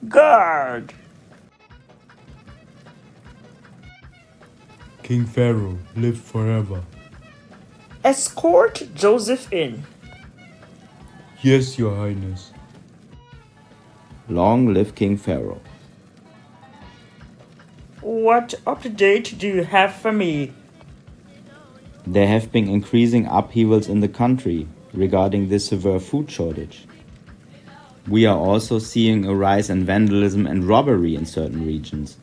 Guard! King Pharaoh, live forever. Escort Joseph in. Yes, Your Highness. Long live King Pharaoh. What update do you have for me? There have been increasing upheavals in the country regarding the severe food shortage. We are also seeing a rise in vandalism and robbery in certain regions.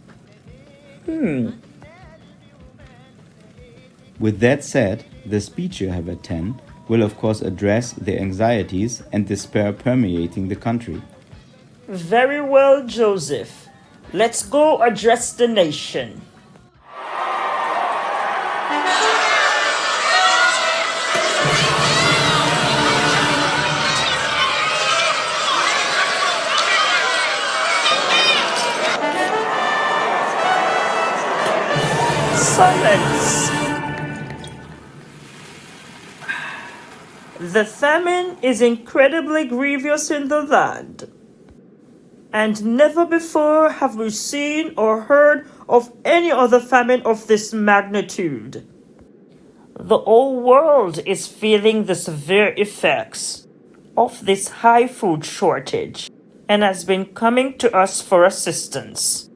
With that said, the speech you have at 10 will of course address the anxieties and despair permeating the country. Very well, Joseph. Let's go address the nation. Silence! The famine is incredibly grievous in the land, and never before have we seen or heard of any other famine of this magnitude. The whole world is feeling the severe effects of this high food shortage and has been coming to us for assistance.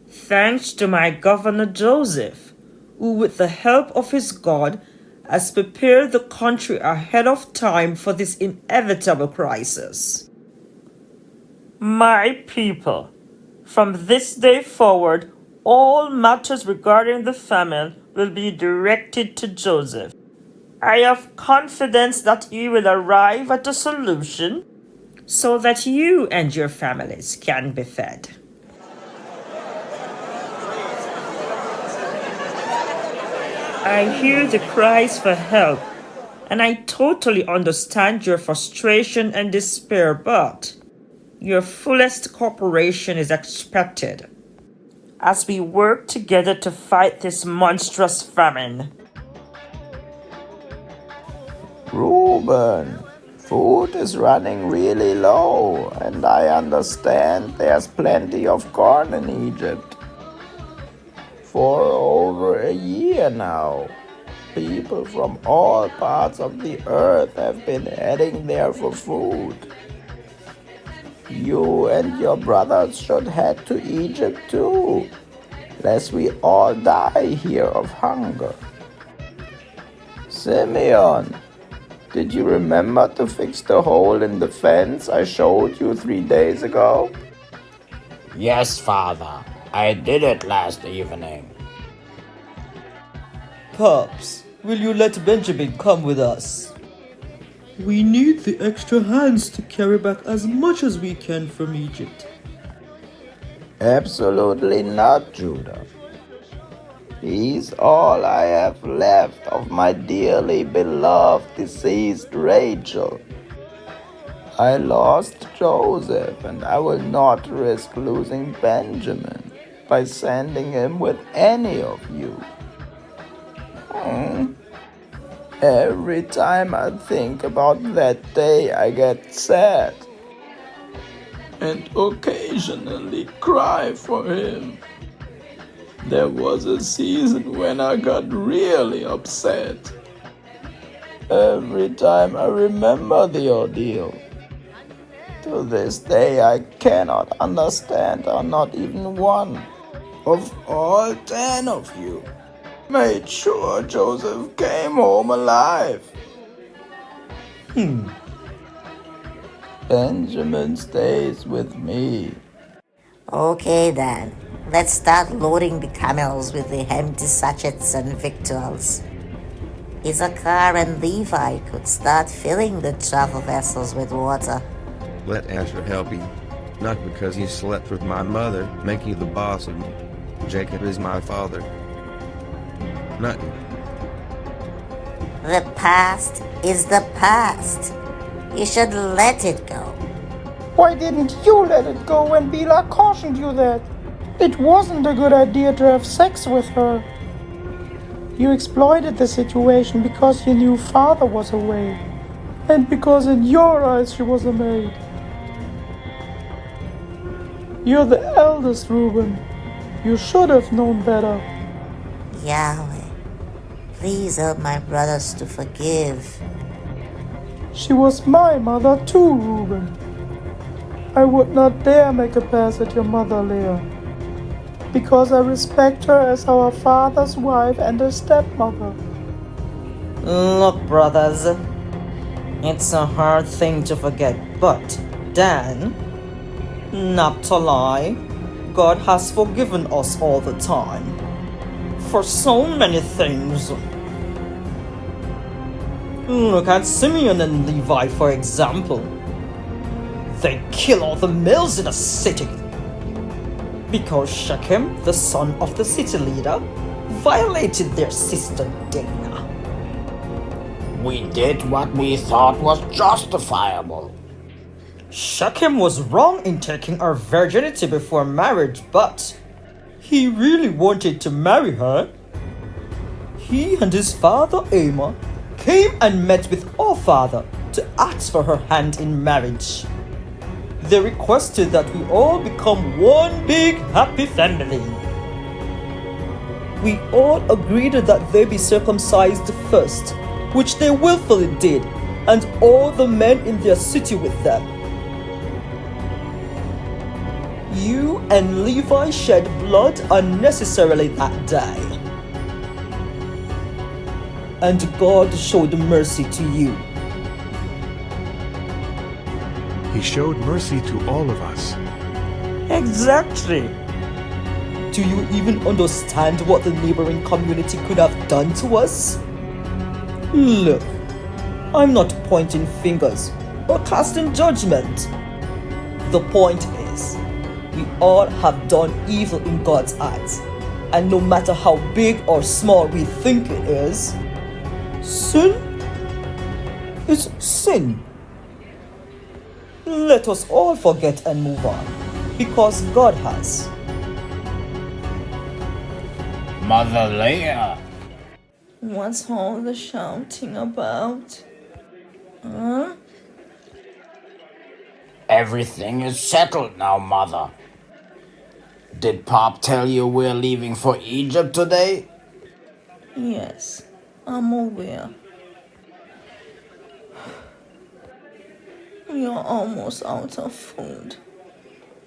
Thanks to my governor Joseph, who with the help of his God has prepared the country ahead of time for this inevitable crisis. My people, from this day forward, all matters regarding the famine will be directed to Joseph. I have confidence that he will arrive at a solution so that you and your families can be fed. I hear the cries for help, and I totally understand your frustration and despair, but your fullest cooperation is expected as we work together to fight this monstrous famine. Reuben, food is running really low, and I understand there's plenty of corn in Egypt. For over a year now, people from all parts of the earth have been heading there for food. You and your brothers should head to Egypt too, lest we all die here of hunger. Simeon, did you remember to fix the hole in the fence I showed you 3 days ago? Yes, Father. I did it last evening. Pops, will you let Benjamin come with us? We need the extra hands to carry back as much as we can from Egypt. Absolutely not, Judah. He's all I have left of my dearly beloved deceased Rachel. I lost Joseph, and I will not risk losing Benjamin by sending him with any of you. Every time I think about that day, I get sad and occasionally cry for him. There was a season when I got really upset. Every time I remember the ordeal. To this day, I cannot understand how not even one of all 10 of you made sure Joseph came home alive. Benjamin stays with me. Okay then, let's start loading the camels with the empty sachets and victuals. Issachar and Levi could start filling the travel vessels with water. Let Asher help you, not because he slept with my mother, make you the boss of me. Jacob is my father, not you. The past is the past. You should let it go. Why didn't you let it go when Bila cautioned you that? It wasn't a good idea to have sex with her. You exploited the situation because you knew father was away. And because in your eyes she was a maid. You're the eldest, Reuben. You should have known better. Yahweh, please help my brothers to forgive. She was my mother too, Reuben. I would not dare make a pass at your mother, Leah, because I respect her as our father's wife and a stepmother. Look, brothers, it's a hard thing to forget, but Dan, Naphtali, God has forgiven us all the time for so many things. Look at Simeon and Levi, for example. They kill all the males in a city because Shechem, the son of the city leader, violated their sister Dinah. We did what we thought was justifiable. Shechem was wrong in taking her virginity before marriage, but he really wanted to marry her. He and his father Amor came and met with our father to ask for her hand in marriage. They requested that we all become one big happy family. We all agreed that they be circumcised first, which they willfully did, and all the men in their city with them. You and Levi shed blood unnecessarily that day. And God showed mercy to you. He showed mercy to all of us. Exactly. Do you even understand what the neighboring community could have done to us? Look, I'm not pointing fingers or casting judgment. The point is, we all have done evil in God's eyes, and no matter how big or small we think it is, sin is sin. Let us all forget and move on, because God has. Mother Leah. What's all the shouting about? Huh? Everything is settled now, Mother. Did Pop tell you we're leaving for Egypt today? Yes, I'm aware. We are almost out of food,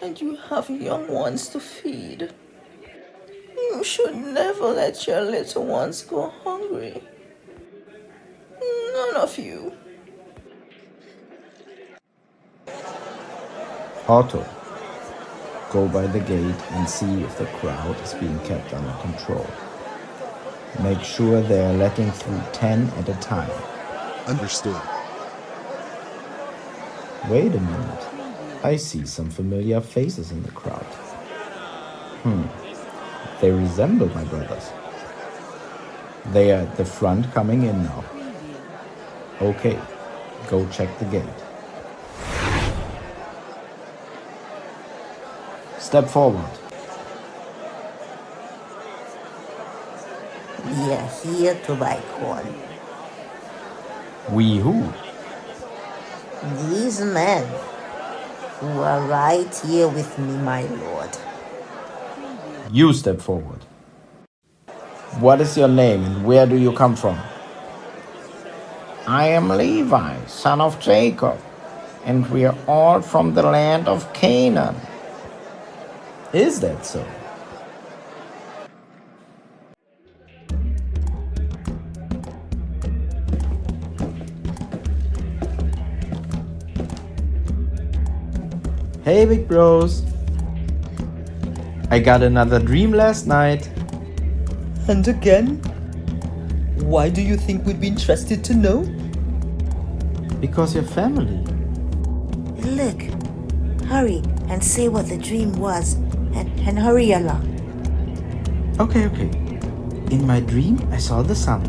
and you have young ones to feed. You should never let your little ones go hungry. None of you. Otto, go by the gate and see if the crowd is being kept under control. Make sure they are letting through 10 at a time. Understood. Wait a minute. I see some familiar faces in the crowd. They resemble my brothers. They are at the front coming in now. Okay, go check the gate. Step forward. We are here to buy corn. We who? These men who are right here with me, my lord. You step forward. What is your name and where do you come from? I am Levi, son of Jacob, and we are all from the land of Canaan. Is that so? Hey, big bros. I got another dream last night. And again? Why do you think we'd be interested to know? Because you're family. Look, hurry and say what the dream was, and hurry along. Okay. In my dream, I saw the sun.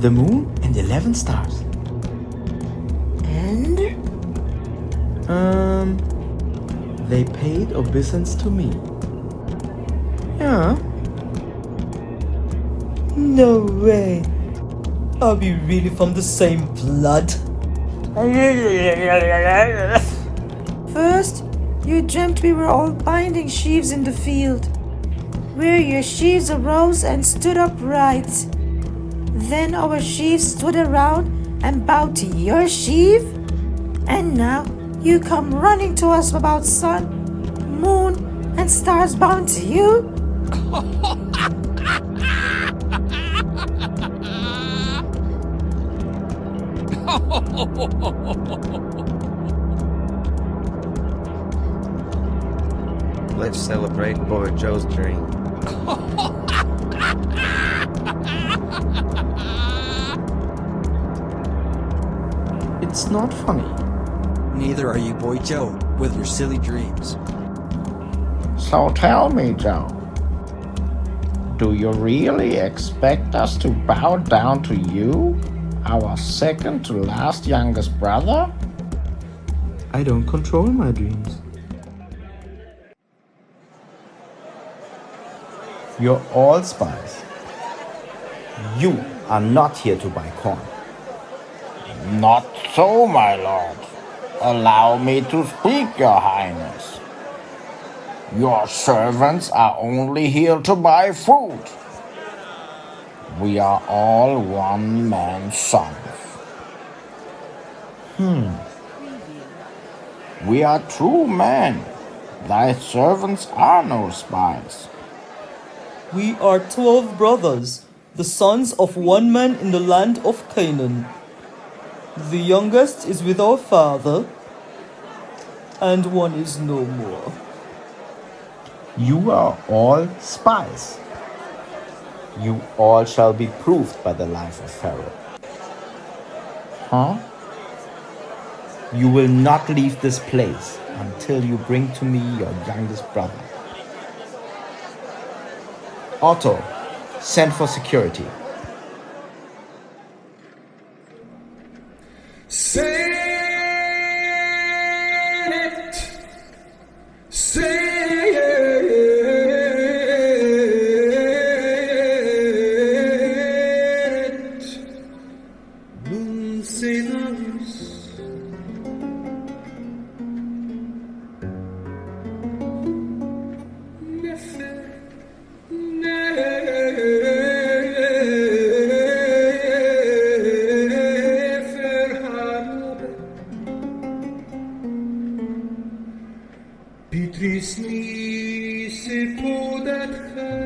the moon and 11 stars. And? They paid obeisance to me. Yeah. No way. Are we really from the same blood? First, you dreamt we were all binding sheaves in the field, where your sheaves arose and stood upright. Then our sheaves stood around and bowed to your sheaf. And now you come running to us about sun, moon, and stars bound to you? Let's celebrate Boy Joe's dream. It's not funny. Neither are you, Boy Joe, with your silly dreams. So tell me, Joe, do you really expect us to bow down to you, our second to last youngest brother? I don't control my dreams. You're all spies. You are not here to buy corn. Not so, my lord. Allow me to speak, your highness. Your servants are only here to buy food. We are all one man's sons. We are true men. Thy servants are no spies. We are 12 brothers, the sons of one man in the land of Canaan. The youngest is with our father, and one is no more. You are all spies. You all shall be proved by the life of Pharaoh. Huh? You will not leave this place until you bring to me your youngest brother. Otto, send for security. Say it. Say it. Dulcenos. Pt.5